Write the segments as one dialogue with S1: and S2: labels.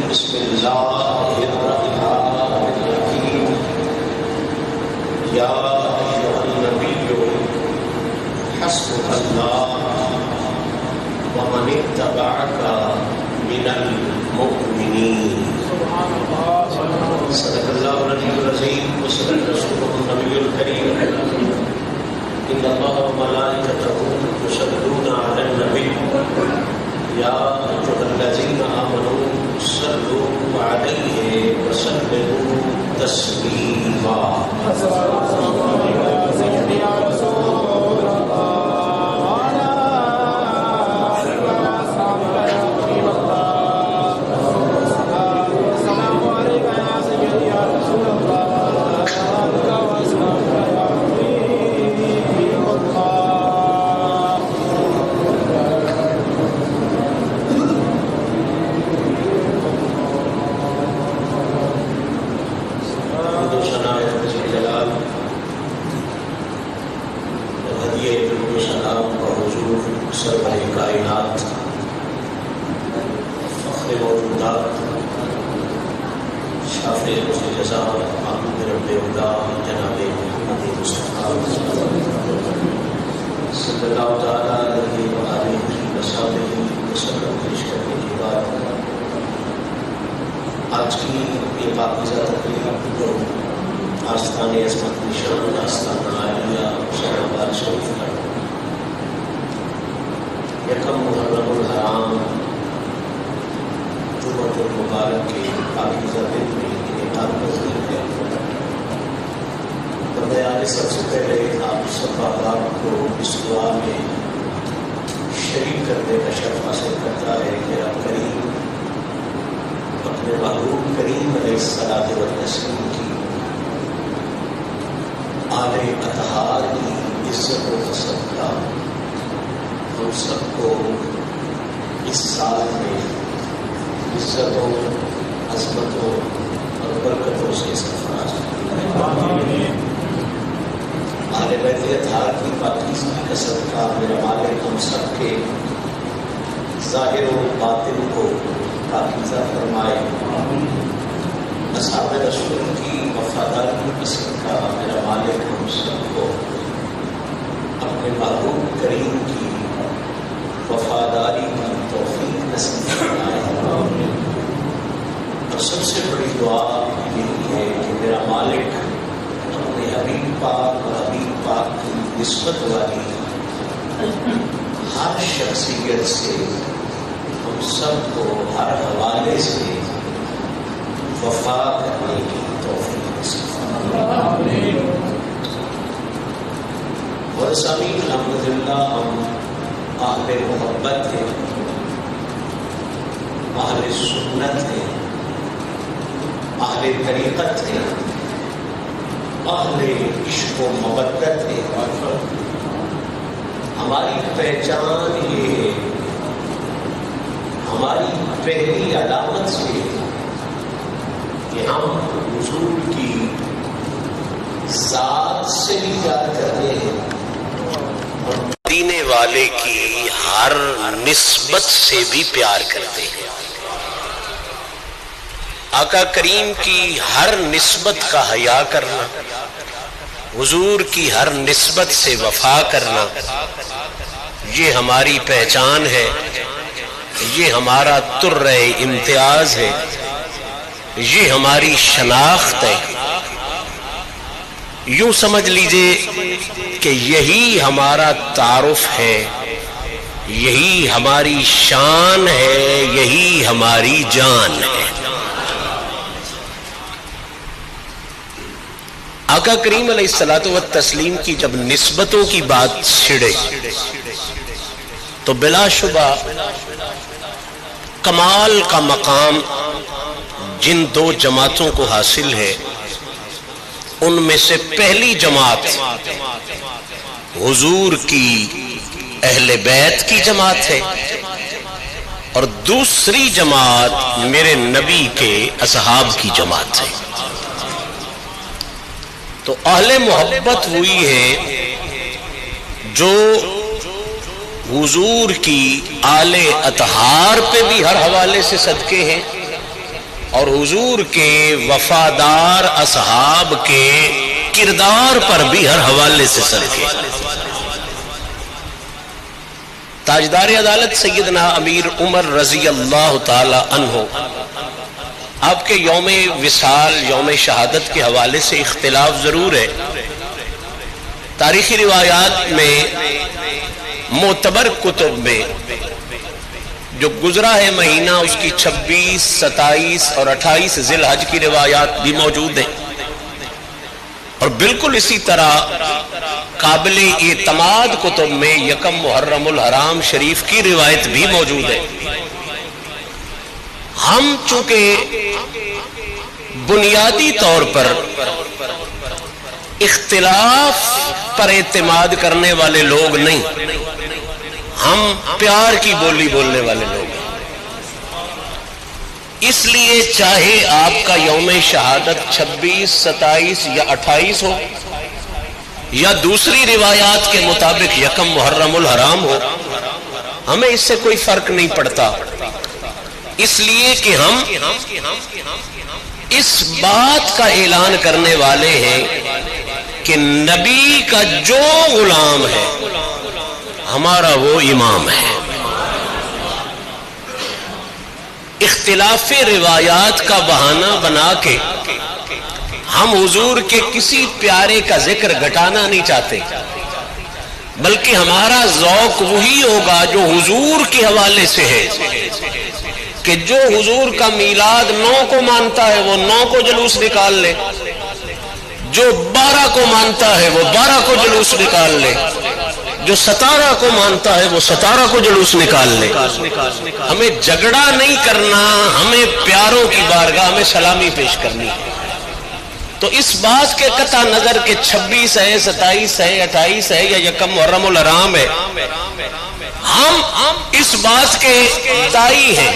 S1: بسم اللہ الرحمن الرحیم یا ایھا النبی حسبک اللہ ومن اتبعک من المؤمنین صدق اللہ العلی العظیم وصدق رسولہ النبی الکریم ان اللہ وملائکتہ یصلون علی النبی یا ایھا الذین آمنوا صلوا علیہ وسلموا تسلیما آج کی یہ پاکیزہ تقریب جو آستان عظمت نشان آستان عالیہ شہرآباد شریف کا یکم محرم الحرام جمعۃ المبارک کے پاکیزہ دن میں انعقاد پذیر ہے۔ بندے سب سے پہلے آپ سب احباب کو اس دعا میں شریک کرنے کا شرف حاصل کرتا ہے کہ آپ کریم اپنے محبوب کریم علیہ الصلوۃ والتسلیم کی آل اطہار کی عزت و صدقہ ہم سب کو اس سال میں عزتوں عظمتوں اور برکتوں سے سرفراز فرمائے۔ آل بیت اطہار کی پاکیزگی کا صدقہ میرا مالک ہم سب کے ظاہر و باطن کو پاکیزہ فرمائے۔ اصحاب رسول کی وفاداری کا صدقہ میرا مالک ہم سب کو اپنے محبوب کریم کی وفاداری کی توفیق نصیب فرمائے۔ اور سب سے بڑی دعا یہی ہے کہ میرا مالک اپنے حبیب پاک اور حبیب پاک کی نسبت والی ہر شخصیت سے ہم سب کو ہر حوالے سے وفا کرنے کی توفیق نصیب فرمائے۔ اور سامعین الحمدللہ ہم اہل محبت ہیں، اہل سنت ہیں، اہل طریقت ہیں، اہل عشق و مودت ہے۔ ہماری پہچان یہ ہے، ہماری پہلی علامت سے کہ ہم حضور کی ذات سے بھی پیار کرتے ہیں اور مدینے والے کی ہر نسبت سے بھی پیار کرتے ہیں۔ آقا کریم کی ہر نسبت کا حیا کرنا، حضور کی ہر نسبت سے وفا کرنا، یہ ہماری پہچان ہے، یہ ہمارا ترہ امتیاز ہے، یہ ہماری شناخت ہے۔ یوں سمجھ لیجئے کہ یہی ہمارا تعارف ہے، یہی ہماری شان ہے، یہی ہماری جان ہے۔ آقا کریم علیہ الصلوۃ والتسلیم کی جب نسبتوں کی بات چھڑے تو بلا شبہ کمال کا مقام جن دو جماعتوں کو حاصل ہے ان میں سے پہلی جماعت حضور کی اہل بیت کی جماعت ہے اور دوسری جماعت میرے نبی کے اصحاب کی جماعت ہے۔ تو اہل محبت ہوئی ہے جو حضور کی آل اطہار پہ بھی ہر حوالے سے صدقے ہیں
S2: اور حضور کے وفادار اصحاب کے کردار پر بھی ہر حوالے سے صدقے۔ تاجدار عدالت سیدنا امیر عمر رضی اللہ تعالی عنہ، آپ کے یوم وصال، یوم شہادت کے حوالے سے اختلاف ضرور ہے۔ تاریخی روایات میں، معتبر کتب میں جو گزرا ہے مہینہ، اس کی 26، 27 اور 28 ذی الحج کی روایات بھی موجود ہیں، اور بالکل اسی طرح قابل اعتماد کتب میں یکم محرم الحرام شریف کی روایت بھی موجود ہے۔ ہم چونکہ بنیادی طور پر اختلاف پر اعتماد کرنے والے لوگ نہیں، ہم پیار کی بولی بولنے والے لوگ ہیں، اس لیے چاہے آپ کا یوم شہادت 26، 27 یا 28 ہو، یا دوسری روایات کے مطابق یکم محرم الحرام ہو، ہمیں اس سے کوئی فرق نہیں پڑتا، اس لیے کہ ہم اس بات کا اعلان کرنے والے ہیں کہ نبی کا جو غلام ہے ہمارا وہ امام ہے۔ اختلاف روایات کا بہانہ بنا کے ہم حضور کے کسی پیارے کا ذکر گھٹانا نہیں چاہتے، بلکہ ہمارا ذوق وہی ہوگا جو حضور کے حوالے سے ہے، کہ جو حضور کا میلاد 9 کو مانتا ہے وہ 9 کو جلوس نکال لے، جو 12 کو مانتا ہے وہ 12 کو جلوس نکال لے، جو 17 کو مانتا ہے وہ 17 کو جلوس نکال لے۔ ہمیں جھگڑا نہیں کرنا، ہمیں پیاروں کی بارگاہ میں سلامی پیش کرنی ہے۔ تو اس بات کے قطع نظر کہ 26 ہے، 27 ہے، 28 ہے یا یکم محرم الحرام ہے، ہم اس بات کے دائی ہیں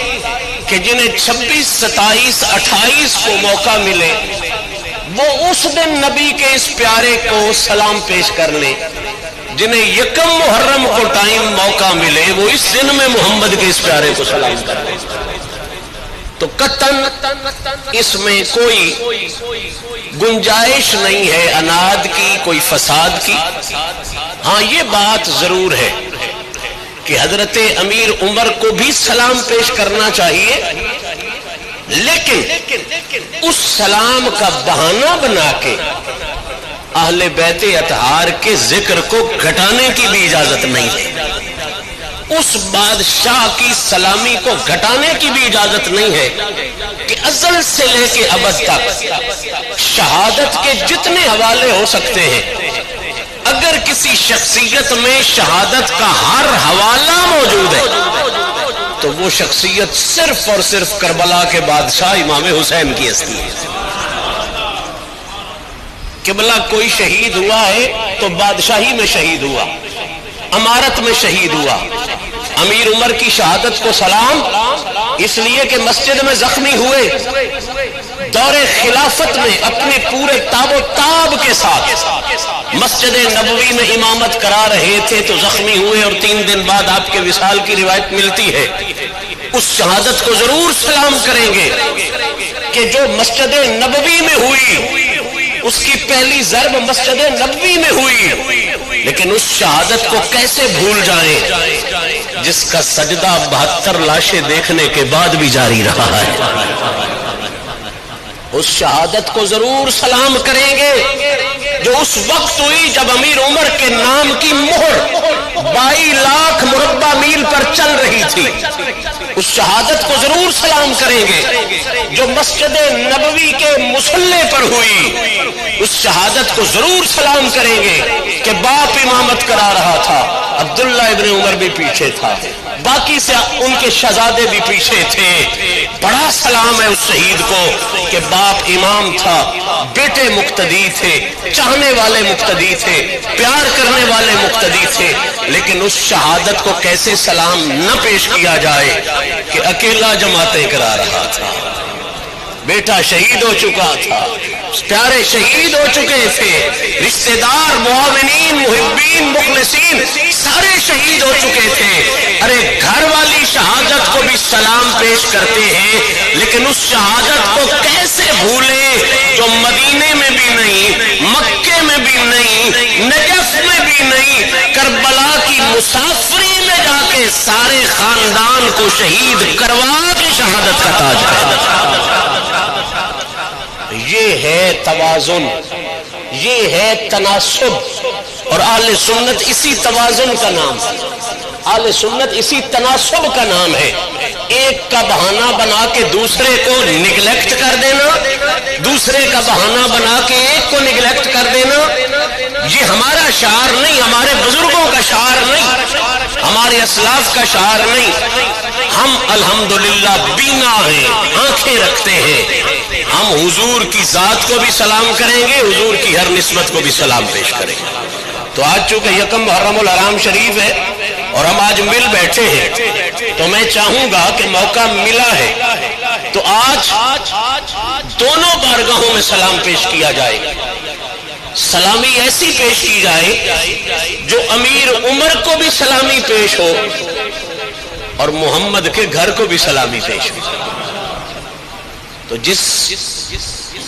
S2: کہ جنہیں 26، 27، 28 کو موقع ملے وہ اس دن نبی کے اس پیارے کو سلام پیش کر لیں، جنہیں یکم محرم کو ٹائم موقع ملے وہ اس دن میں محمد کے اس پیارے کو سلام کر لیں۔ تو قطعاً اس میں کوئی گنجائش نہیں ہے اناد کی، کوئی فساد کی۔ ہاں یہ بات ضرور ہے کہ حضرت امیر عمر کو بھی سلام پیش کرنا چاہیے، لیکن اس سلام کا بہانہ بنا کے اہل بیت اطہار کے ذکر کو گھٹانے کی بھی اجازت نہیں ہے، اس بادشاہ کی سلامی کو گھٹانے کی بھی اجازت نہیں ہے کہ ازل سے لے کے ابد تک شہادت کے جتنے حوالے ہو سکتے ہیں، اگر کسی شخصیت میں شہادت کا ہر حوالہ موجود ہے تو وہ شخصیت صرف اور صرف کربلا کے بادشاہ امام حسین کی ہستی ہے۔ قبلہ کوئی شہید ہوا ہے تو بادشاہی میں شہید ہوا، امارت میں شہید ہوا۔ امیر عمر کی شہادت کو سلام اس لیے کہ مسجد میں زخمی ہوئے، دور خلافت میں اپنے پورے تاب و تاب کے ساتھ مسجد نبوی میں امامت کرا رہے تھے تو زخمی ہوئے، اور 3 دن بعد آپ کے وصال کی روایت ملتی ہے۔ اس شہادت کو ضرور سلام کریں گے کہ جو مسجد نبوی میں ہوئی، اس کی پہلی ضرب مسجد نبوی میں ہوئی، لیکن اس شہادت کو کیسے بھول جائیں جس کا سجدہ 72 لاشیں دیکھنے کے بعد بھی جاری رہا ہے۔ اس شہادت کو ضرور سلام کریں گے جو اس وقت ہوئی جب امیر عمر کے نام کی مہر 22 لاکھ مربع میل پر چل رہی تھی۔ اس شہادت کو ضرور سلام کریں گے جو مسجد نبوی کے مصلی پر ہوئی۔ اس شہادت کو ضرور سلام کریں گے کہ باپ امامت کرا رہا تھا، عبداللہ ابن عمر بھی پیچھے تھا، باقی سے ان کے شہزادے بھی پیچھے تھے۔ بڑا سلام ہے اس شہید کو کہ باپ امام تھا، بیٹے مقتدی تھے، چاہنے والے مقتدی تھے، پیار کرنے والے مقتدی تھے، لیکن اس شہادت کو کیسے سلام نہ پیش کیا جائے کہ اکیلا جماعتیں کرا رہا تھا، بیٹا شہید ہو چکا تھا، پیارے شہید ہو چکے تھے، رشتہ دار، معاونین، محبین، مخلصین سارے شہید ہو چکے تھے۔ ارے گھر والی شہادت کو بھی سلام پیش کرتے ہیں، لیکن اس شہادت بھولے جو مدینے میں بھی نہیں، مکے میں بھی نہیں، نجف میں بھی نہیں، کربلا کی مسافری میں جا کے سارے خاندان کو شہید کروا کے شہادت کا تاج پہنا۔ یہ ہے توازن، یہ ہے تناسب، اور اہل سنت اسی توازن کا نام ہے، اہل سنت اسی تناسب کا نام ہے۔ ایک کا بہانہ بنا کے دوسرے کو نگلیکٹ کر دینا، دوسرے کا بہانہ بنا کے ایک کو نگلیکٹ کر دینا، یہ ہمارا شعار نہیں، ہمارے بزرگوں کا شعار نہیں، ہمارے اسلاف کا شعار نہیں۔ ہم الحمدللہ بینا ہیں، آنکھیں رکھتے ہیں، ہم حضور کی ذات کو بھی سلام کریں گے، حضور کی ہر نسبت کو بھی سلام پیش کریں گے۔ تو آج چونکہ یکم محرم الحرام شریف ہے اور ہم آج مل بیٹھے ہیں، تو میں چاہوں گا کہ موقع ملا ہے تو آج دونوں بارگاہوں میں سلام پیش کیا جائے، سلامی ایسی پیش کی جائے جو امیر عمر کو بھی سلامی پیش ہو اور محمد کے گھر کو بھی سلامی پیش ہو۔ تو جس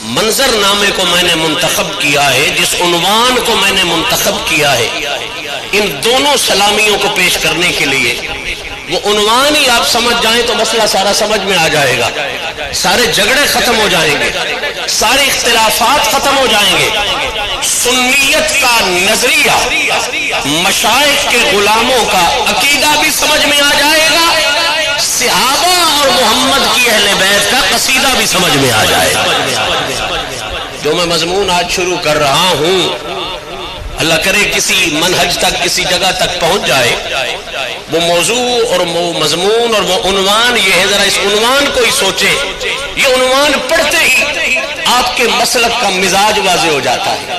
S2: منظر نامے کو میں نے منتخب کیا ہے، جس عنوان کو میں نے منتخب کیا ہے، ان دونوں سلامیوں کو پیش کرنے کے لیے، وہ عنوان ہی آپ سمجھ جائیں تو مسئلہ سارا سمجھ میں آ جائے گا، سارے جھگڑے ختم ہو جائیں گے، سارے اختلافات ختم ہو جائیں گے، سنیت کا نظریہ، مشائخ کے غلاموں کا عقیدہ بھی سمجھ میں آ جائے گا، صحابہ اور محمد کی اہل بیت کا قصیدہ بھی سمجھ میں آ جائے گا۔ جو میں مضمون آج شروع کر رہا ہوں، اللہ کرے کسی منہج تک، کسی جگہ تک پہنچ جائے، وہ موضوع اور وہ مضمون اور وہ عنوان یہ ہے، ذرا اس عنوان کو ہی سوچیں، یہ عنوان پڑھتے ہی آپ کے مسلک کا مزاج واضح ہو جاتا ہے،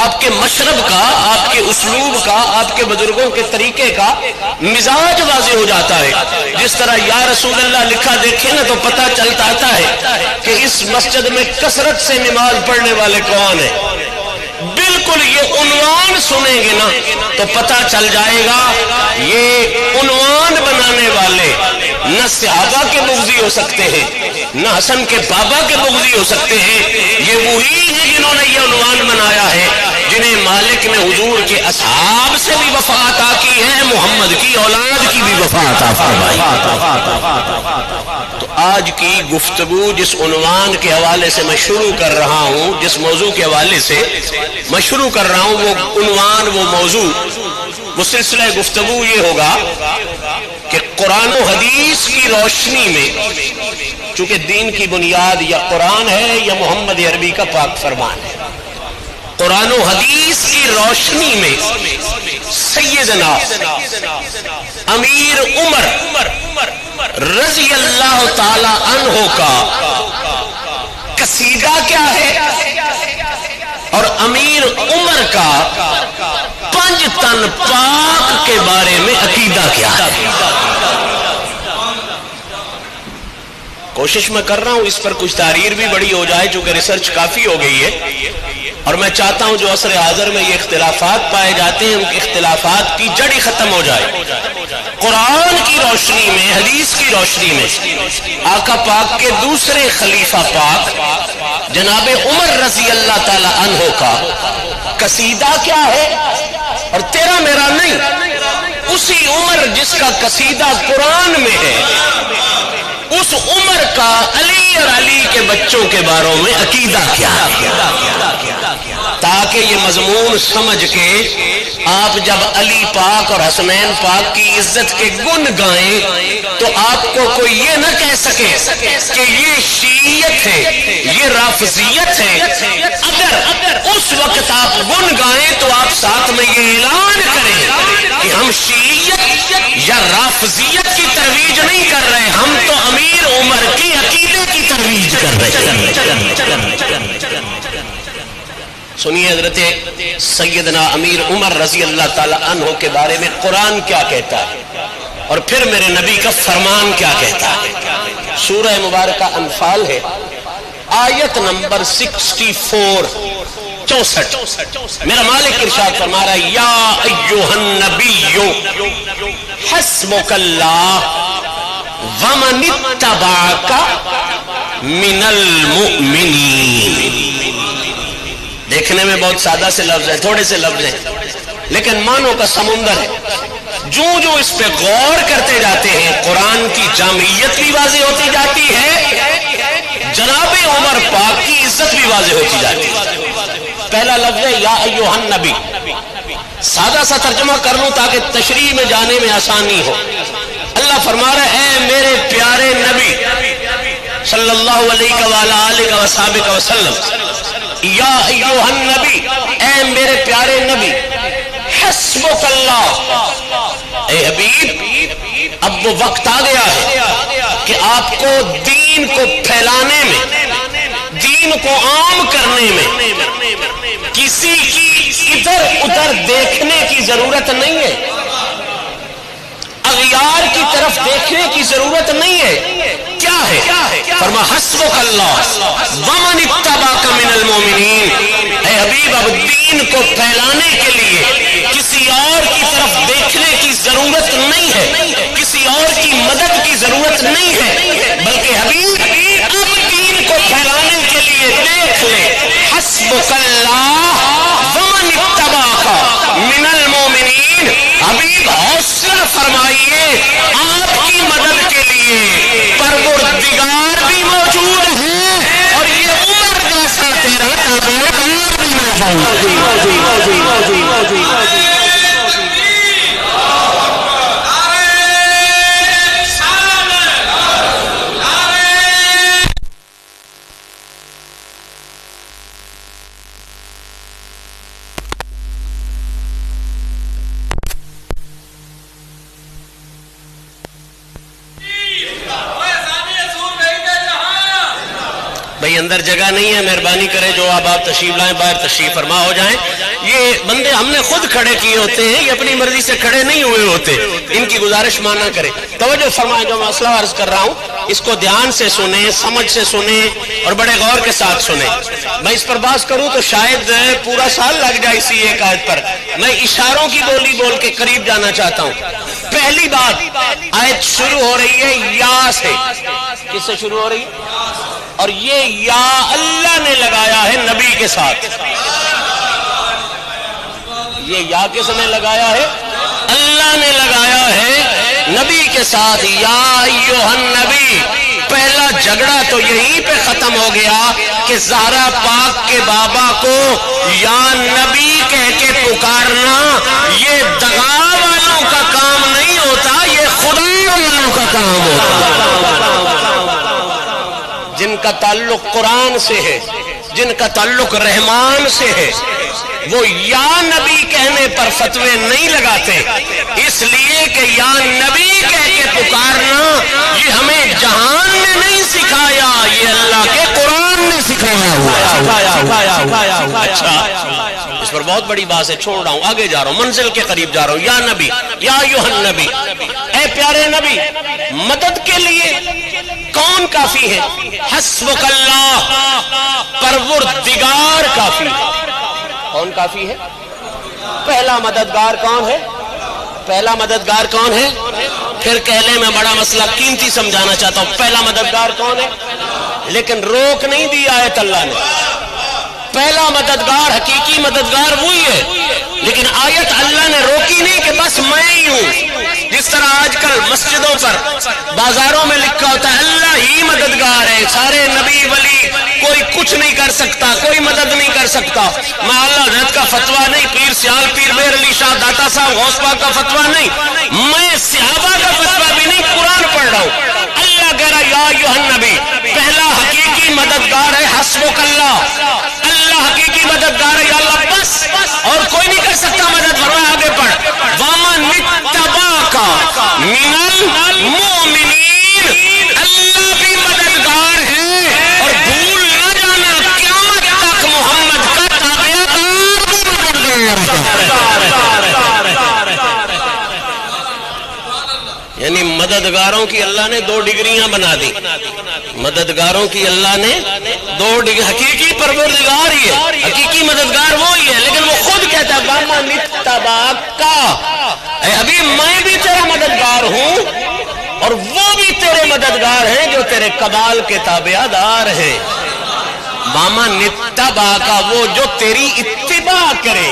S2: آپ کے مشرب کا، آپ کے اسلوب کا، آپ کے بزرگوں کے طریقے کا مزاج واضح ہو جاتا ہے۔ جس طرح یا رسول اللہ لکھا دیکھیں نا تو پتہ چلتا ہے کہ اس مسجد میں کثرت سے نماز پڑھنے والے کون ہیں۔ بالکل یہ عنوان سنیں گے نا تو پتہ چل جائے گا یہ عنوان بنانے والے نہ صحابہ کے بغضی ہو سکتے ہیں، نہ حسن کے بابا کے بغضی ہو سکتے ہیں، یہ وہی ہیں جنہوں نے یہ عنوان بنایا ہے، جنہیں مالک نے حضور کے اصحاب سے بھی وفا عطا کی ہے، محمد کی اولاد کی بھی وفا عطا فرمائی۔ تو آج کی گفتگو جس عنوان کے حوالے سے میں شروع کر رہا ہوں، جس موضوع کے حوالے سے میں شروع کر رہا ہوں، وہ عنوان، وہ موضوع، وہ سلسلہ گفتگو یہ ہوگا کہ قرآن و حدیث کی روشنی میں، چونکہ دین کی بنیاد یا قرآن ہے یا محمد عربی کا پاک فرمان ہے، قرآن و حدیث کی روشنی میں سیدنا امیر عمر رضی اللہ تعالی عنہ کا قصیدہ کیا ہے اور امیر عمر کا 5 تن پاک کے بارے میں عقیدہ کیا ہے۔ کوشش میں کر رہا ہوں اس پر کچھ تحریر بھی بڑی ہو جائے، چونکہ ریسرچ کافی ہو گئی ہے، اور میں چاہتا ہوں جو عصر حاضر میں یہ اختلافات پائے جاتے ہیں، ان اختلافات کی جڑ ہی ختم ہو جائے۔ قرآن کی روشنی میں، حدیث کی روشنی میں آقا پاک کے دوسرے خلیفہ پاک جناب عمر رضی اللہ تعالی عنہ کا قصیدہ کیا ہے، اور تیرا میرا نہیں، اسی عمر جس کا قصیدہ قرآن میں ہے، اس عمر کا علی اور علی کے بچوں کے باروں میں عقیدہ کیا ہے، تاکہ یہ مضمون سمجھ کے آپ جب علی پاک اور حسنین پاک کی عزت کے گن گائیں تو آپ کو کوئی یہ نہ کہہ سکے کہ یہ شیعیت ہے، یہ رافضیت ہے۔ اگر اس وقت آپ گن گائیں تو آپ ساتھ میں یہ اعلان کریں کہ ہم شیعیت یا رافضیت کی ترویج نہیں کر رہے، ہم تو امیر عمر کی عقیدے کی ترویج کر رہے ہیں۔ سنیے حضرت سیدنا امیر عمر رضی اللہ تعالی عنہ کے بارے میں قرآن کیا کہتا ہے اور پھر میرے نبی کا فرمان کیا کہتا ہے۔ سورہ مبارکہ انفال ہے، آیت نمبر 64، 64۔ میرا مالک ارشاد فرما رہا ہے، یا ایھا النبی حسبک اللہ ومن اتبعک من المؤمنین. دیکھنے میں بہت سادہ سے لفظ ہے، تھوڑے سے لفظ ہیں، لیکن معنوں کا سمندر ہے. جو اس پہ غور کرتے جاتے ہیں قرآن کی جامعیت بھی واضح ہوتی جاتی ہے، جناب عمر پاک کی عزت بھی واضح ہوتی جاتی ہے. پہلا لفظ ہے یا ایھا النبی. سادہ سا ترجمہ کر لوں تاکہ تشریح میں جانے میں آسانی ہو. اللہ فرما رہا ہے اے میرے پیارے نبی صلی اللہ علیہ وآلہ وسلم، یا ایھا النبی، اے میرے پیارے نبی، حسبک اللہ، اے حبیب اب وہ وقت آ گیا ہے کہ آپ کو دین کو پھیلانے میں، دین کو عام کرنے میں کسی کی ادھر ادھر دیکھنے کی ضرورت نہیں ہے، اغیار کی طرف دیکھنے کی ضرورت نہیں ہے. کیا ہے؟ فرما حسبک اللہ ومن اتبعک من المؤمنین. اے حبیب اب دین کو پھیلانے کے لیے کسی اور کی طرف دیکھنے کی ضرورت نہیں ہے، کسی اور کی مدد کی ضرورت نہیں ہے، بلکہ حبیب اب دین کو پھیلانے کے لیے دیکھ لے حسبک اللہ ومن اتبعک من المؤمنین. حبیب حوصلہ فرمائیے، آپ کی مدد کے لیے پروردگار بھی موجود ہے اور یہ عمر جیسا تیرا تابعدار بھی موجود ہے. بھئی اندر جگہ نہیں ہے، مہربانی کرے جو آپ تشریف لائیں باہر تشریف فرما ہو جائیں. یہ بندے ہم نے خود کھڑے کیے ہوتے ہیں، یہ اپنی مرضی سے کھڑے نہیں ہوئے ہوتے. ان کی گزارش مانا کرے. توجہ فرمائیں، جو مسئلہ عرض کر رہا ہوں اس کو دھیان سے سنیں، سمجھ سے سنیں اور بڑے غور کے ساتھ سنیں. میں اس پر بات کروں تو شاید پورا سال لگ جائے اسی ایک آیت پر. میں اشاروں کی بولی بول کے قریب جانا چاہتا ہوں. پہلی بات، آیت شروع ہو رہی ہے یا سے. کس سے شروع ہو رہی ہے؟ اور یہ یا اللہ نے لگایا ہے نبی کے ساتھ. یہ یا کس نے لگایا ہے؟ اللہ نے لگایا ہے نبی کے ساتھ. یا ایھا النبی. پہلا جھگڑا تو یہیں پہ ختم ہو گیا کہ زہرا پاک کے بابا کو یا نبی کہہ کے پکارنا یہ دغا والوں کا کام نہیں ہوتا، یہ خدا والوں کا کام ہوتا. جن کا تعلق قرآن سے ہے، جن کا تعلق رحمان سے ہے، وہ یا نبی کہنے پر فتوے نہیں لگاتے، اس لیے کہ یا نبی کہہ کے پکارنا یہ ہمیں جہان نے نہیں سکھایا، یہ اللہ کے قرآن نے سکھایا ہوا. اچھا، اس پر بہت بڑی بات ہے، چھوڑ رہا ہوں، آگے جا رہا ہوں، منزل کے قریب جا رہا ہوں. یا نبی، یا ایھا النبی، اے پیارے نبی، مدد کے لیے کون کافی ہے؟ حسبک اللہ، پروردگار کافی ہے. کون کافی ہے؟ پہلا مددگار کون ہے؟ پہلا مددگار کون ہے؟ پھر کہلے میں بڑا مسئلہ قیمتی سمجھانا چاہتا ہوں. پہلا مددگار کون ہے؟ لیکن روک نہیں دی آیت اللہ نے. پہلا مددگار، حقیقی مددگار وہی ہے، لیکن آیت اللہ نے روکی نہیں کہ بس میں ہی ہوں. جس طرح آج کل مسجدوں پر، بازاروں میں لکھا ہوتا ہے اللہ ہی مددگار ہے، سارے نبی ولی کوئی کچھ نہیں کر سکتا، کوئی مدد نہیں کر سکتا. میں اعلیٰ حضرت کا فتویٰ نہیں، پیر سیال پیر مہر علی شاہ داتا صاحب غوث پاک کا فتویٰ نہیں، میں صحابہ کا فتویٰ بھی نہیں، قرآن پڑھ رہا ہوں. اللہ کہہ رہا یا ایھا النبی، پہلا حقیقی مددگار ہے حسبک اللہ. اللہ حقیقی مددگار ہے، یا اللہ بس، اور کوئی نہیں کر سکتا مدد. فرمایا آگے پڑھ، وَمَنِ اتَّبَعَكَ مِنَ الْمُؤْمِنِينَ. اللہ بھی مددگار ہے اور بھول نہ جانا قیامت تک محمد کا تابعدار بھی مددگار ہے. یعنی مددگاروں کی اللہ نے دو ڈگریاں بنا دی. مددگاروں کی اللہ نے دو ڈگری، حقیقی پروردگار ہی ہے، حقیقی مددگار وہی ہے، لیکن وہ خود کہتا ہے وَمَنِ اتَّبَعَكَ، اے حبیب میں بھی تیرا مددگار ہوں اور وہ بھی تیرے مددگار ہیں جو تیرے کمال کے تابعدار ہیں. ماما نتبا کا وہ جو تیری اتباع کرے،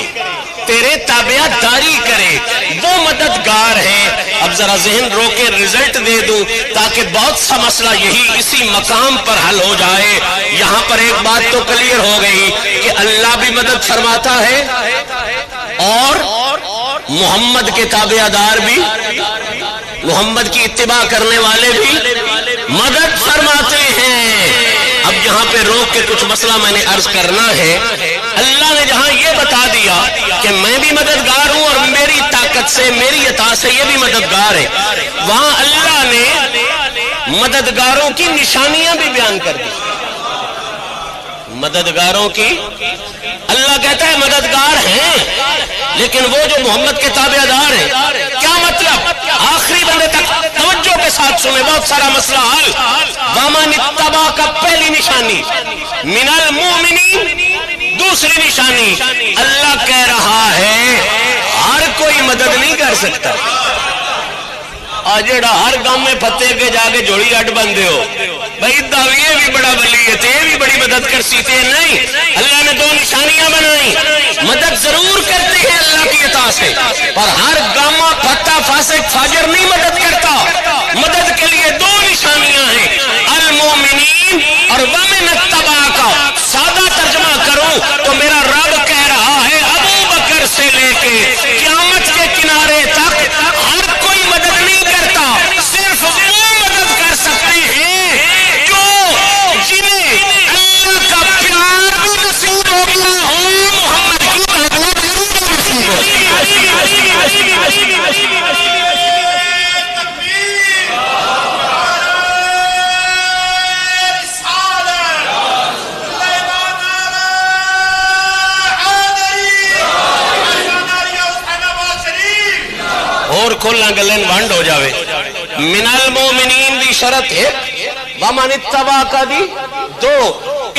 S2: تیرے تابعہ داری کرے، وہ مددگار ہیں. اب ذرا ذہن رو کے رزلٹ دے دوں تاکہ بہت سا مسئلہ یہی اسی مقام پر حل ہو جائے. یہاں پر ایک بات تو کلیئر ہو گئی کہ اللہ بھی مدد فرماتا ہے اور محمد کے تابعہ دار بھی، محمد کی اتباع کرنے والے بھی مدد فرماتے ہیں. اب یہاں پہ روک کے کچھ مسئلہ میں نے عرض کرنا ہے. اللہ نے جہاں یہ بتا دیا کہ میں بھی مددگار ہوں اور میری طاقت سے، میری عطا سے یہ بھی مددگار ہے، وہاں اللہ نے مددگاروں کی نشانیاں بھی بیان کر دی. مددگاروں کی اللہ کہتا ہے مددگار ہیں، لیکن وہ جو محمد کے تابع دار ہیں، کیا مطلب؟ آخری بندے تک توجہ کے ساتھ سنیں، بہت سارا مسئلہ حل. وَمَنِ اتَّبَعَ کا پہلی نشانی، مِنَ الْمُؤْمِنِينَ دوسری نشانی. اللہ کہہ رہا ہے ہر کوئی مدد نہیں کر سکتا. جڑا ہر گام میں پتے کے جا کے جوڑی اڈ بندے ہو بھائی یہ بھی بڑا ولی ہے، یہ بھی بڑی مدد کر سکتے ہیں. نہیں، اللہ نے دو نشانیاں بنائی. مدد ضرور کرتے ہیں اللہ کی عطا سے، پر ہر گاما پتا فاسق فاجر نہیں مدد کرتا. مدد کے لیے دو نشانیاں ہیں، المومنین اور ومن اتبع کا. سادہ ترجمہ کروں تو میرا رب کہہ رہا ہے ابو بکر سے لے کے قیامت کے کنارے تک ہر کوئی مدد نہیں کرتا، صرف وہ مدد کر سکتے ہیں جو جنہیں اللہ کا پیار بھی نصیب ہو گیا ہو، محمد کی محبت بھی نصیب ہو اور کھولنا گلن ونڈ ہو جاوے. من المومنین دی شرط ہے، ومن اتبع کا دی دو.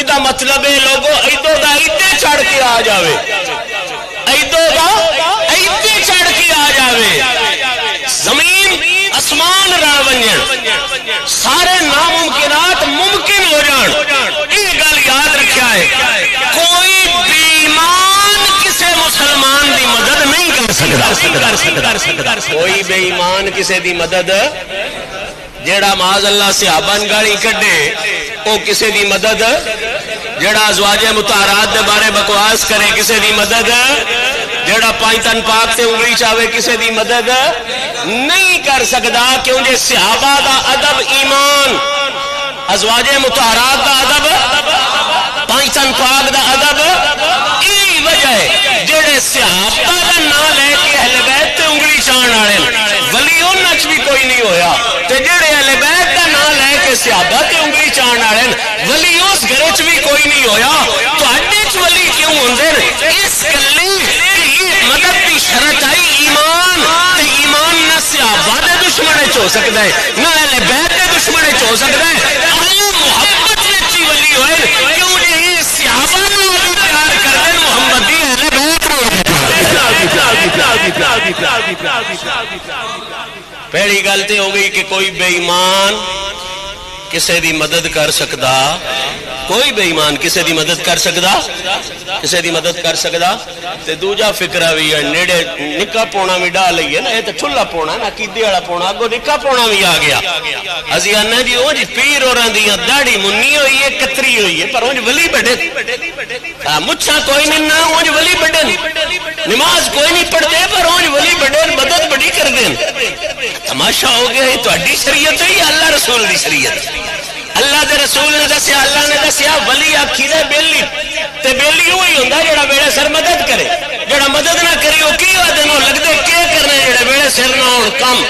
S2: ادا مطلب ہے لوگوں ایدو دا ایدے چڑھ کے آ جاوے، ایدو دا ایدے چڑھ کے آ جاوے. زمین اسمان رل ونجن، سارے ناممکنات ممکن ہو جان. یہ گل یاد رکھیا ہے، کوئی بے ایمان کسے مسلمان دی مدد نہیں کر سکتا. کوئی بے ایمان کسے دی مدد، جیڑا معاذ اللہ صحابہ گاڑی کڈے او کسے دی مدد، جیڑا ازواج مطہرات دے بارے بکواس کرے کسے دی مدد، جیڑا پانچ تن پاک تے انگلی چاہے کسے دی مدد نہیں کر سکتا. کیونکہ صحابہ دا ادب ایمان، ازواج مطہرات دا ادب، پانچ تن پاک دا ادب. یہی وجہ ہے جڑے صحابہ دا نام لے کے اہل بیت تے انگلی چاہن والے ولی انہاں چ بھی کوئی نہیں ہویا، تے جڑے اہل بیت دا نام لے کے صحابہ تے انگلی چاہن والے ولی اس گھر چ بھی کوئی نہیں ہویا. تواڈے چ ولی کیوں ہوندے؟ اس گلی یہ مدد دی شرط آئی ایمان. تے ایمان نہ صحابہ دے دشمن چ ہو سکدا ہے، نہ اہل بیت دے دشمن چ ہو سکدا ہے. اللہ محبت وچ ہی ولی ہوئے، کیوں جے یہ صحابہ نال بھی پیار کردے محمد دی اہل بیت. پہلی گل تے ہو گئی کہ کوئی بے ایمان کسے دی مدد کر سکدا، کوئی بے ایمان کسے دی مدد کر سکدا، کسے دی مدد کر سکدا. تے دوجا فکرہ بھی ہے، نیڑے نکا پونا بھی ڈال لئیے نا، یہ تے ٹھلا پونا نا، کیدے والا پونا، اگو نکا پونا بھی آ گیا. ازی آنا جی اونج پیر اور اندیاں داڑھی منی ہوئی ہے، کتری ہوئی ہے، پر اونج ولی بڑے مچھا کوئی نہیں نہ اونج ولی بڑے، نماز کوئی نہیں پڑھتے پر اونج ولی بڑے، مدد بڑی کر دیں. تماشا ہو گیا، یہ تہاڈی شریعت ہے یا اللہ رسول دی شریعت؟ اللہ دے رسول نے دسیا، اللہ نے دسیا ولی آکھی دے بیلی، تے بیلی وہی ہوندا جڑا ویڑے سر مدد کرے. جڑا مدد نہ کری وہ کی آدھے نو لگدے کی کرنے جڑے ویڑے سر نہ ہون کم.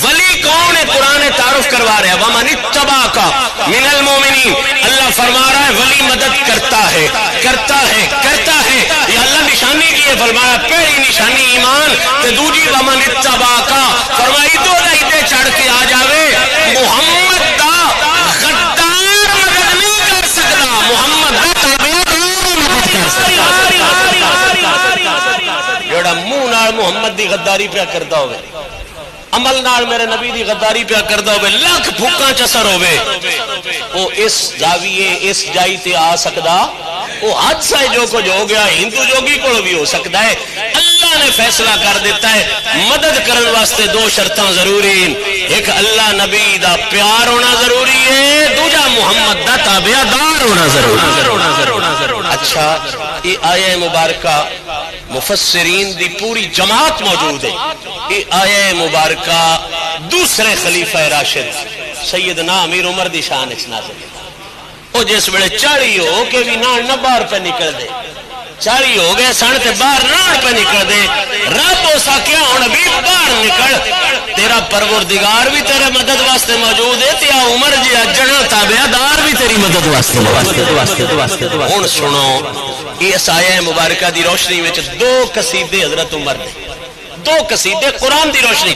S2: ولی کون ہے؟ قرآن تعارف کروا رہا ہے، ومن اتبع کا من المومنین. اللہ فرما رہا ہے ولی مدد کرتا ہے، کرتا ہے، کرتا ہے. یہ اللہ نشانی کی ہے، فرمایا پہلی نشانی ایمان، تے دوجی ومن اتبع کا فرمائی دو دے چڑھ کے آ جاوے. محمد دا جڑا منہ نال محمد دی غداری پہ کرتا ہوئے، عمل نال میرے نبی دی غداری پیا کردا ہوے لاکھ بھوکاں چسر ہوے او اس زاویے اس جائی تے آ سکدا وہ حادثہ ہے جو کچھ ہو گیا ہندو جوگی کو بھی ہو سکتا ہے اللہ نے فیصلہ کر دیتا ہے مدد کرنے واسطے دو شرطاں ضروری ہیں ایک اللہ نبی دا پیار ہونا ضروری ہے دوجا محمد دا تابعدار ہونا ضروری اچھا یہ آیہ مبارکہ مفسرین دی پوری جماعت موجود ہے یہ آیہ مبارکہ دوسرے خلیفہ راشد سیدنا امیر عمر دی شان اچ نازل وہ جس ویلے 40 ہو کے بھی نہ باہر پہ نکل دے 40 ہو گئے سن تے باہر نہ پہ نکل دے رب ہو سکیا ہن بھی باہر نکل تیرا پروردگار بھی تیرے مدد واسطے موجود ہے تے عمر جی اجنا تابعدار بھی تیری مدد واسطے ہن سنو اس آیہ مبارکہ دی روشنی وچ دو قصیدے حضرت عمر نے دو قصیدے قرآن دی روشنی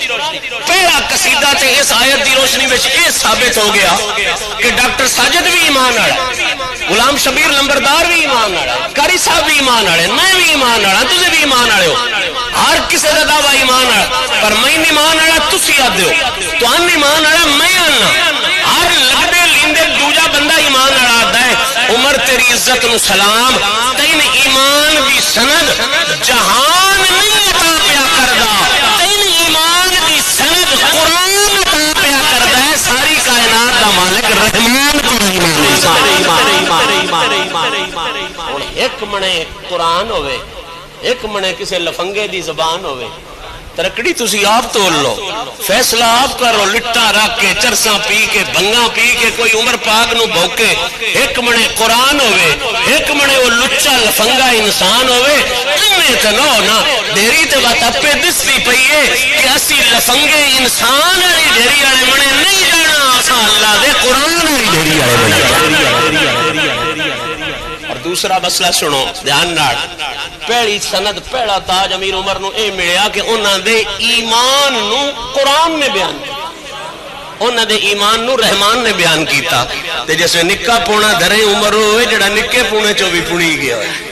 S2: پہلا قصیدہ تے اس آیت دی روشنی وچ یہ ثابت ہو گیا کہ ڈاکٹر ساجد بھی ایمان والا غلام شبیر لمبردار بھی ایمان والا قاری صاحب بھی ایمان والے میں بھی ایمان والا تسی بھی ایمان والے ہو ہر کسی دا دعویٰ ایمان والا پر میں ایمان والا تسی آدے ہو تو ان ایمان والا میں آنا ہر لگدے لیندے دوجا بندہ ایمان والا آتا ہے عمر تیری عزت نو سلام تین ایمان دی سند جہان نہیں عطا پیا کردا تین ایمان دی سند قرآن عطا پیا کردا ہے ساری کائنات دا مالک رحمان کو ایمان ایک منے قرآن ہوئے ایک منے کسے لفنگے دی زبان ہوئے ترکڑی تسی آپ تول لو فیصلہ آپ کرو لٹا رکھ کے چرساں پی کے بھنگا پی کے کوئی عمر پاک نو بھوکے ایک منے قرآن ہوئے ایک منے وہ لچا لفنگا انسان ہوئے انہیں تنو نا دیری تے بات اپے دستی پئیے کہ اسی لفنگے انسان علی دیری آئے منے نہیں جانا آسا اللہ دے قرآن علی دیری آئے منے اور دوسرا مسئلہ سنو دھیان ناڑ پہلی سند پہلا تاج امیر عمر نو اے ملیا کہ انہاں دے ایمان نو قرآن نے بیان کیا انہاں دے ایمان نو رحمان نے بیان کیتا تے جیسے نکا پونا دھرے عمر ہوئے جڑا نکے پونے چو بھی پڑی گیا ہے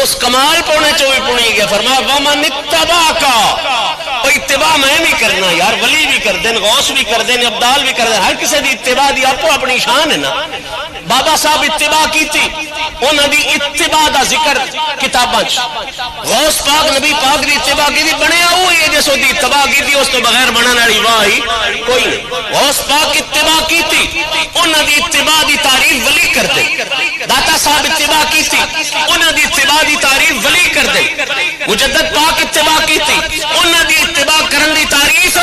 S2: اس کمال پونے چو بھی پڑی گیا فرمایا وَمَنِ اتَّبَعَكَ اتباع میں بھی کرنا یار ولی بھی کر دیں غوث بھی کر دیں ابدال بھی کر دیں ہر کسی دی اتباع دی آپ کو اپنی شان ہے نا بابا صاحب اتباع کی تھی انہوں دی اتباع دا ذکر کتاباں غوث پاک نبی پاک دی اتباع کی تھی بنے ہوئی ہے جیسو دی اتباع کی تھی اس تو بغیر بنانا والی واہی کوئی نہیں غوث پاک اتباع کی تھی انہوں دی اتباع دی تعریف ولی کر دیں داتا صاحب اتباع کی تھی انہوں دی اتباع دی تعریف ولی کر دیں مجدد پاک اتباع کی تھی انہوں دی اتباع کرن دی تعریف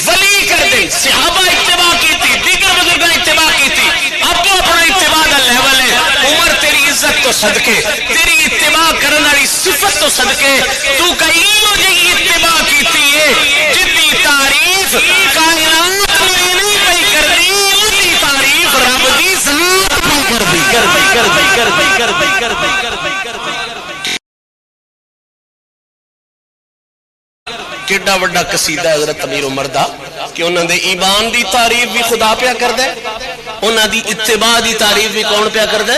S2: ولی کر دیں صحابہ اتباع کی تھی دیگر بزرگاں اتباع کی تھی اب تو اپنا اتباع دا لیول ہے عمر تیری عزت تو صدقے تیری اتباع کرن والی صفت تو صدقے تو کئی جی اتباع کیتی ہے جتنی تعریف کائنات میں نہیں پئی کر دی اتنی تعریف رب دی ذات میں کر دی کیڈا وڈا قصیدہ حضرت امیر عمر دا کہ انہاں دے ایمان دی تعریف بھی خدا پیا کر دے انہاں دی اتباع دی تعریف بھی کون پیا کر دے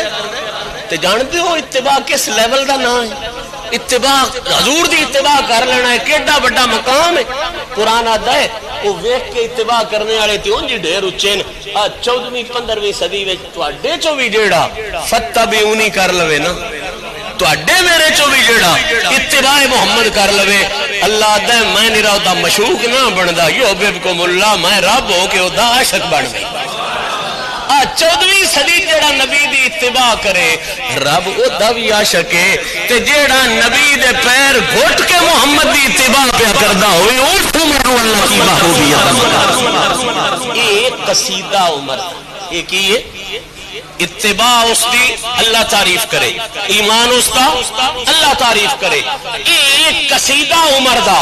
S2: تے جانتے ہو اتباع کس لیول دا نام ہے اتباع حضور دی اتباع کر لینا ہے کیڈا بڑا مقام ہے قرآن آتا ہے وہ ویکھ کے اتباع کرنے والے تے اونج ڈھیر اچے نے 14ویں 15ویں صدی وچ تواڈے چوں بھی جیڑا فتبعونی کر لوے نا تواڈے میرے چوں بھی جیڑا اتباع محمد کر لوے اللہ دے میں نہیں رہا دا مشوق نہ بندا یحببکم اللہ میں رب ہو کے دا عاشق بن گئی 14ویں صدی جیڑا نبی دی اتباع کرے رب او دا بھی عاشق ہے تے جیڑا نبی دے پیر گھٹ کے محمد دی اتباع پیا کردا ہوئے اس کو مرو اللہ کی محبوبیت ایک قصیدہ عمر ایک ہی ہے اتباع اس دی اللہ تعریف کرے ایمان اس کا اللہ تعریف کرے ایک قصیدہ عمر دا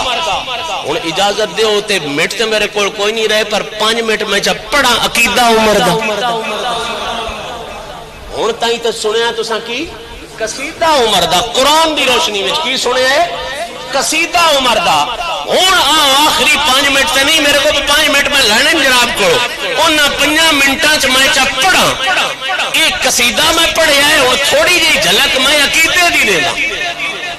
S2: ہن اجازت دیو تے منٹ تے میرے کول کوئی نہیں رہے پر 5 منٹ میں جب پڑھا عقیدہ عمر دا ہن تائیں تے سنیا تساں کی قصیدہ عمر دا قرآن دی روشنی وچ کی سنیا ہے قصیدہ عمر دا ہن آخری 5 منٹ تے نہیں میرے کو 5 منٹ میں لینے جناب کو انہاں 5 منٹاں چ میں چا پڑھا ایک قصیدہ میں پڑھیا ہے اور تھوڑی جی جھلک میں عقیدے دی دینا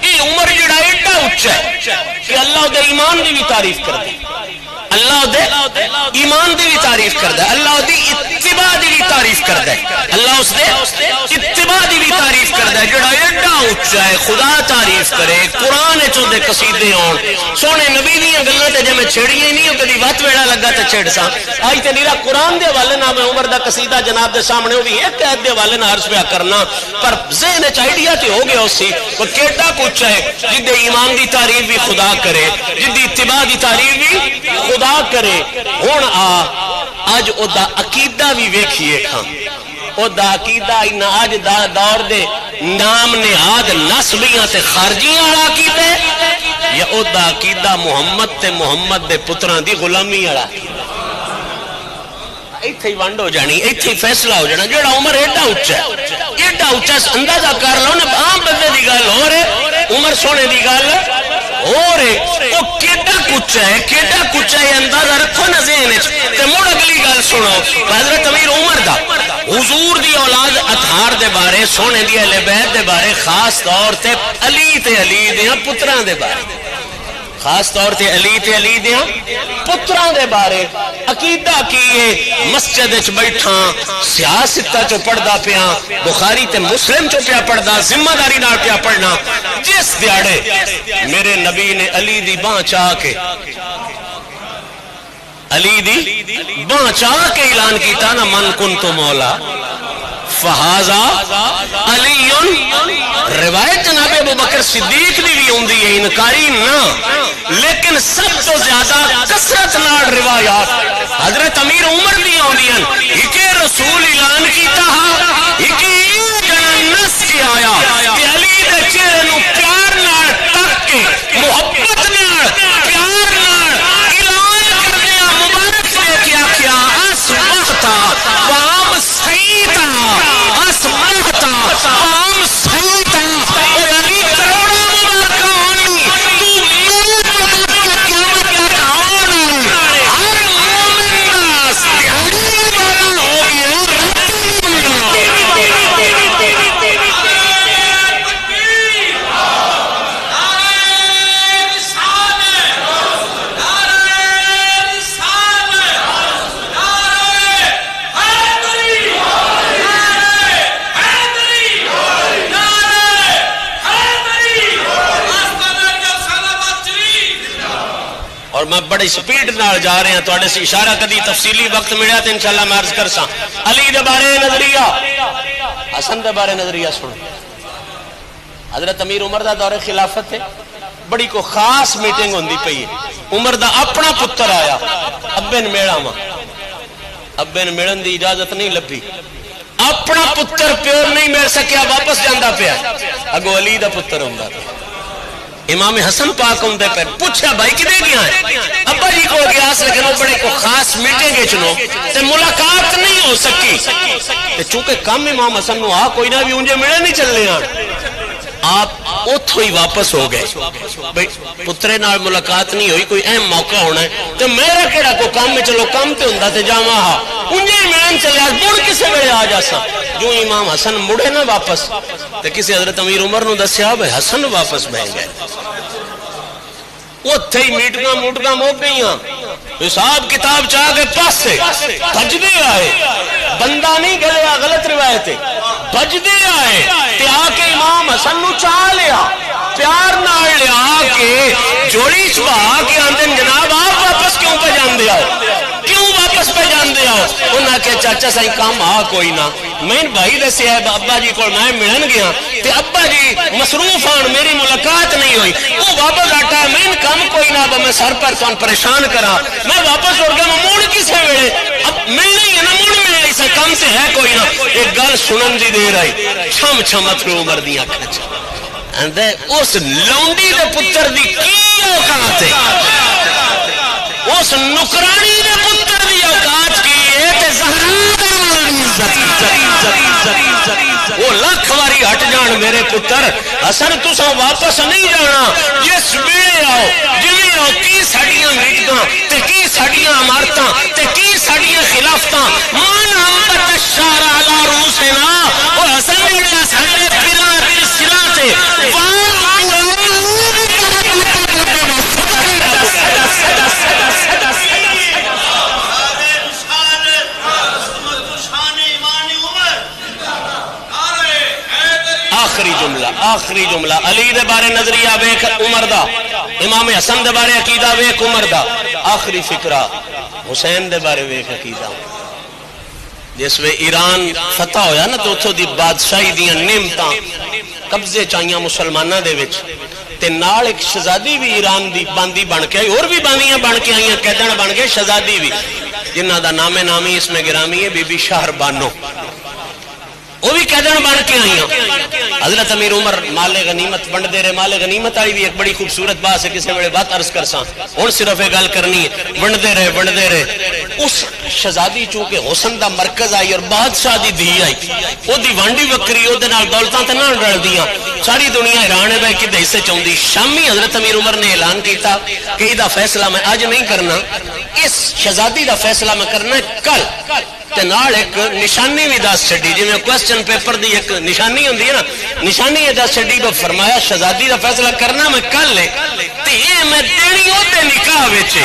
S2: یہ عمر جڑا ایڈا اچا ہے کہ اللہ دے ایمان دی بھی تعریف کر دی اللہ دے ایمان دی بھی تعریف کردا ہے، اللہ دی اتباع دی بھی تعریف کردا ہے، اللہ اس دے اتباع دی بھی تعریف کردا ہے جڑا ایڈا اونچا ہے خدا تعریف کرے قرآن چوں دے قصیدے آن سونے نبی دیاں گلاں تے جے میں چھیڑیاں ہی نہیں ہو کدی وقت ویڑا لگا تے چھیڑ ساں آئی تے نیرا قرآن دے حوالے نال میں عمر دا قصیدہ جناب دے سامنے وہ بھی ایک عہد دے حوالے نال عرض پیا کرنا پر ذہن وچ آئیڈیا تے ہو گیا اسی وہ کیڈا کچھ ہے جدے ایمان دی تعریف بھی خدا کرے جدی اتباع دی تعریف بھی خدا کرے ہن اج او دا عقیدہ بھی ویکھیے کھاں او دا عقیدہ اینا اج دا دور دے نام نہاد نسبیاں تے خارجیاں والا عقیدہ یا او دا عقیدہ محمد تے محمد دے پتراں دی غلامی والا ایتھے ہی ونڈ ہو جانی ایتھے ہی فیصلہ ہو جانا جڑا عمر ایڈا اونچا ہے اندازہ کر لو نا عام بندے دی گل ہو رہے عمر سونے دی گل ہو رہے وہ کیڈا کچھ ہے اندازہ رکھو نا ذہن وچ تے مڑ اگلی گل سنو حضرت امیر عمر دا حضور دی اولاد اطہار دے بارے سونے دی اہل بیت دے بارے خاص طور تے علی دیاں پتراں دے بارے خاص طور تے علی دیاں پتراں دے بارے عقیدہ کیے مسجد وچ بیٹھا سیاست چو پڑھدا پیا بخاری تے مسلم چو پیا پڑھدا ذمہ داری نال پیا پڑھنا جس دیاڑے میرے نبی نے علی دی باں چاہ کے اعلان کیتا نا من کنت مولا فہذا علی روایت جناب ابو بکر صدیق دی بھی ہوندی ہے انکاری نہ لیکن سب تو زیادہ کثرت نال روایات حضرت امیر عمر دی ہوندیاں ایک رسول اعلان کیتا ہا ایک نس کے آیا کہ علی دے چہرے نو پیار نال تک کے محبت نال پیار نال اعلان کردیا مبارک سے کیا کیا اسمحتا وام سیتا اسمحتا وام سیتا اور علی کروڑا مبارکہ ہونی تو میرے مبارکہ کیا ہونی ہر مومن ناس علی والا ہو گیا اور میں بڑی سپیڈ نال جا رہے ہیں تو سے اشارہ کدی تفصیلی وقت ملیا تو انشاءاللہ میں عرض کرساں علی دے بارے نظریہ حسن دے بارے نظریہ سن حضرت امیر عمر دا دور خلافت ہے بڑی کو خاص میٹنگ ہوندی پئی ہے عمر دا اپنا پتر آیا ابن میڑا ماں ابن میڑن دی اجازت نہیں لبھی اپنا پتر پیور نہیں مل سکیا واپس جاندہ پیا اگو علی دا پتر ہوندا امام حسن پاک ہوں دے پر پوچھا بھائی کدے گیا ہے ابا جی کو گیا لیکن وہ بڑے کو خاص میٹنگ ہے چنو تے ملاقات نہیں ہو سکی تے چونکہ کم امام حسن نو کوئی نہ بھی انجے ملے نہیں چلنے آپ اتھو ہی واپس ہو گئے بھائی پترے نال ملاقات نہیں ہوئی کوئی اہم موقع ہونا ہے تو میرا کیڑا کو کام میں چلو کام تے ہوندا تے جاواں ہا انجے ملن چلیا مڑ کسے ویلے آ جاسا جو امام حسن مڑے نہ واپس تے کسی حضرت امیر عمر نو دسیا بھائی حسن واپس بہ گئے اتھے ہی میٹنگاں ہو گئیاں حساب کتاب چاہ کے پاسے بجدے آئے بندہ نہیں گلیا غلط روایت ہے بجدے آئے تے آ کے امام حسن نو چاہ لیا پیار نال لیا کے جوڑی چبا کے آندن جناب آپ واپس کیوں پہ جاندے آؤ کیوں واپس پہ جاندے آؤ انہاں کہ چاچا سائی کام کوئی نہ میں بھائی دسے ہے ابا جی کو میں ملن گیا تے ابا جی مصروف آن میری ملاقات نہیں ہوئی وہ واپس آتا ہے میں کام کوئی نہ میں سر پر تو پریشان کرا میں واپس اڑ گیا میں موڑ کسے ویلے اب ملنا ہی ہے نا موڑ ملنا اسے کم سے ہے کوئی نہ ایک گل سنن دی دیر آئی چھم چھم اترو عمر دیاں کھچ اس لونڈی دے پتر دی کی اوقات ہے اس نکرانی دے پتر دی اوقات کی ہے تے وہ لاکھ واری ہٹ جان میرے پتر حسن تسا واپس نہیں جانا جس ویلے آؤ جویں آؤ کی ساڈیاں میٹنگاں تے کی ساڈیاں عمارتاں تے کی ساڈیاں خلافتاں من امت الشار علی روسنا او حسن جڑا ساڈے پیراں تے سراں تے آخری جملہ علی دے بارے نظریہ ویکھ عمر دا، امام حسن دے بارے عقیدہ ویکھ عمر دا، آخری فکرہ حسین دے بارے ویکھ عقیدہ۔ جس وے ایران فتح ہویا نا تو اتھو دی بادشاہی دیاں نعمتاں قبضے چاہیاں مسلمانہ دے وچ، تے نال ایک شہزادی بھی ایران دی باندی بن کے آئی، اور بھی باندیاں بن کے آئیاں، قیدن بن کے شہزادی بھی، جنہ دا نام نامی اس میں گرامی ہے بی بی شہر بانو، وہ بھی قیدن بن کے آئیاں۔ حضرت امیر عمر مال غنیمت بنڈ دے رہے، مال غنیمت آئی بھی ایک بڑی خوبصورت بات ہے، کسی بڑے بات عرض کر ساں اور صرف ایک گل کرنی ہے، بنڈ دے رہے اس شہزادی چونکہ حسن دا مرکز آئی اور بادشاہ دی دھی آئی، وہ دی وانڈی وکری وہ دنال دولتاں تے نہ رل دیاں، ساری دنیا حیران ہے بھائی کدے حصے چاہندی۔ شامی حضرت امیر عمر نے اعلان کیتا کہ یہ فیصلہ میں آج نہیں کرنا، اس شہزادی دا فیصلہ میں کرنا ہے کل، تے نال ایک نشانی بھی دس چھڈی، جی میں کوسچن پیپر دی ایک نشانی ہوندی ہے نا، نشانی یہ دس چھڈی، فرمایا شہزادی دا فیصلہ کرنا میں کل ہے، تے یہ میں دینی او دے نکاح وچ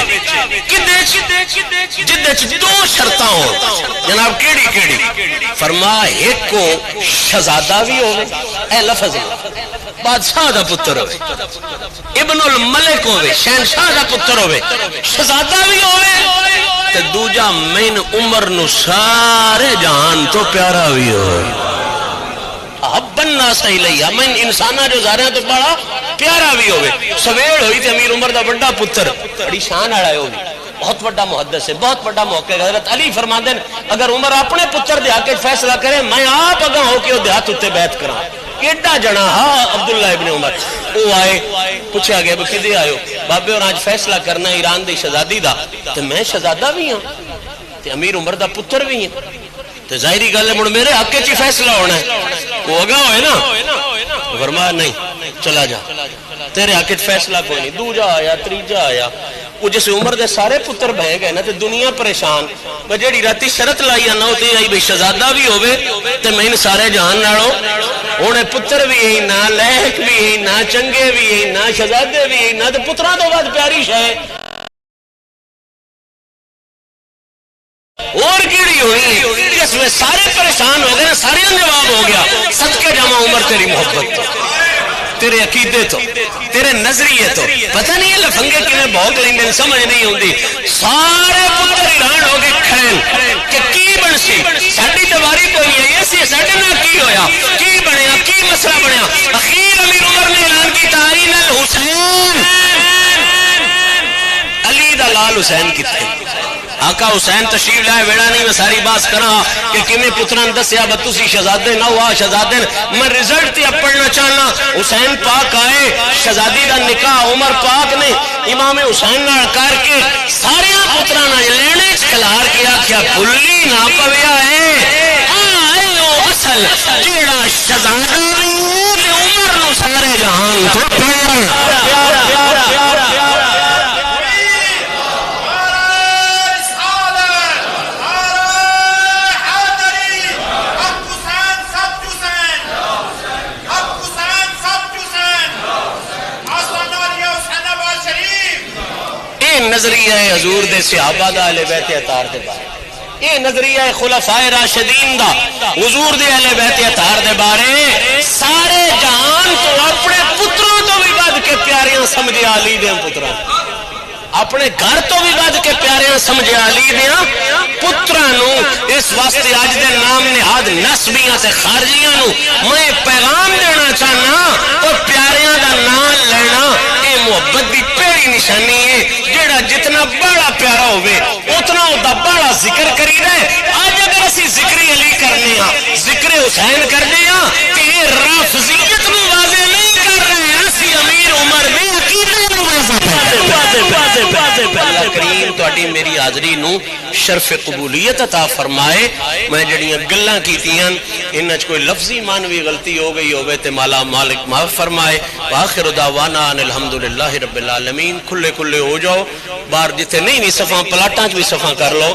S2: جدے چ دو شرطاں ہون، جناب کیڑی کیڑی؟ فرمایا ایک کو شہزادہ بھی ہوے، اے لفظ بادشاہ دا پتر ہوے، ابن الملک ہوے، شہنشاہ دا پتر ہوے، شہزادہ بھی ہوے، تے دوجا مین عمر نو سارے جہان تو پیارا بھی ہوئے، حب الناس الیہ، میں انسانہ جو زارے تو بڑا پیارا بھی ہوئے۔ سویڑ ہوئی تے امیر عمر دا بڑا پتر، بڑی شان آڑا ہوئی، بہت بڑا محدث ہے، بہت بڑا موقع ہے۔ حضرت علی فرماندے ہیں اگر عمر اپنے پتر دے حق فیصلہ کرے میں آپ اگاں ہو کے دے ہاتھ اتے بیعت کراں۔ ایڈا جنا ہاں عبداللہ ابن عمر وہ آئے، پوچھا گیا کدے آئے ہو؟ بابے اور آج فیصلہ کرنا ایران دی شہزادی دا، تے میں شہزادہ بھی ہوں تے امیر عمر دا پتر بھی ہیں، تے ظاہری گل ہے مڑ میرے حق چ فیصلہ ہونا ہے، وہ اگاں ہوئے نا، فرمایا نہیں چلا جا تیرے حق چ فیصلہ کوئی نہیں۔ دوجا آیا، تریجا آیا، وہ جس عمر دے سارے پتر بہ گئے نا تے دنیا پریشان، میں جیڑی راتی شرط لائی نہ ہوتی آئی بھئی شہزادہ بھی ہوئے تے میں ان سارے جہان نالو ہونے پتر بھی ہی نہ، لہک بھی ہی نہ، چنگے بھی ہی نہ، شہزادے بھی ہی نہ، تے پتران تو بعد پیاری شے اور کیڑی ہوئی جس میں سارے پریشان ہو گئے، سارے جواب ہو گیا، صدقے جامع عمر تیری محبت تو، تیرے عقیدے تو، تیرے نظریے تو، پتہ نہیں ہے لفنگے کیویں بھوک لیندے سمجھ نہیں ہوندی۔ سارے پتر حیران ہو کے کھڑے کہ کی بنسی، ساڈی دیواری کوئی ہے، اسی ساڈے نال کی ہویا، کی بنیا، کی مسئلہ بنیا۔ اخیر امیر عمر نے اعلان کیتا عین الحسین، علی دا لال حسین کتے؟ آقا حسین تشریف لائے، ویڑا نہیں میں ساری بات کرا کہ کمیں پتران دسیا بتوسی شہزادے نہ ہوا شہزادے، میں رزلٹ تیا پڑھنا چاہنا۔ حسین پاک آئے، شہزادی دا نکاح عمر پاک نے امام حسین نال کر کے سارے پتران لینے کھلار کیا، کیا کلی نہ پویا ہے آئے او اصل جیڑا شہزادہ عمر نو سارے جہان تو پیارا۔ نظریہ ہے حضور دے صحابہ دا اہل بیت اطہار دے بارے، یہ نظریہ ہے خلفائے راشدین دا حضور دے اہل بیت اطہار دے بارے، سارے جہان تو اپنے پتروں تو بھی بد کے پیاریاں سمجھے علی دے پتروں، اپنے گھر تو بھی بد کے پیاریاں سمجھے علی دیاں پتراں نو۔ اس واسطے اج دے نام نہاد نسبیاں تے خارجیاں نو میں پیغام دینا چاہنا، اور پیاریاں دا نام لینا اے محبت دی پہلی نشانی ہے۔ جیڑا جتنا بڑا پیارا ہوئے اتنا دا بڑا ذکر کری رہے۔ آج اگر اسی ذکر علی کرنے ہاں، ذکر حسین کرنے ہاں، کہ یہ رافضیت نو واضح نہیں کر رہے ہیں، اسی امیر عمر میں عقیدے نو واضح اللہ کریم تہاڈی میری حاضری نو شرف قبولیت عطا فرمائے۔ میں جڑیاں گلاں کیتیاں انہاں وچ کوئی لفظی مانوی غلطی ہو گئی ہوے تے مالا مالک معاف فرمائے۔ واخر دعوانا ان الحمدللہ رب العالمین۔ کھلے کھلے ہو جاؤ، باہر جتھے نہیں صفاں پلاٹاں وچ بھی صفاں کر لو۔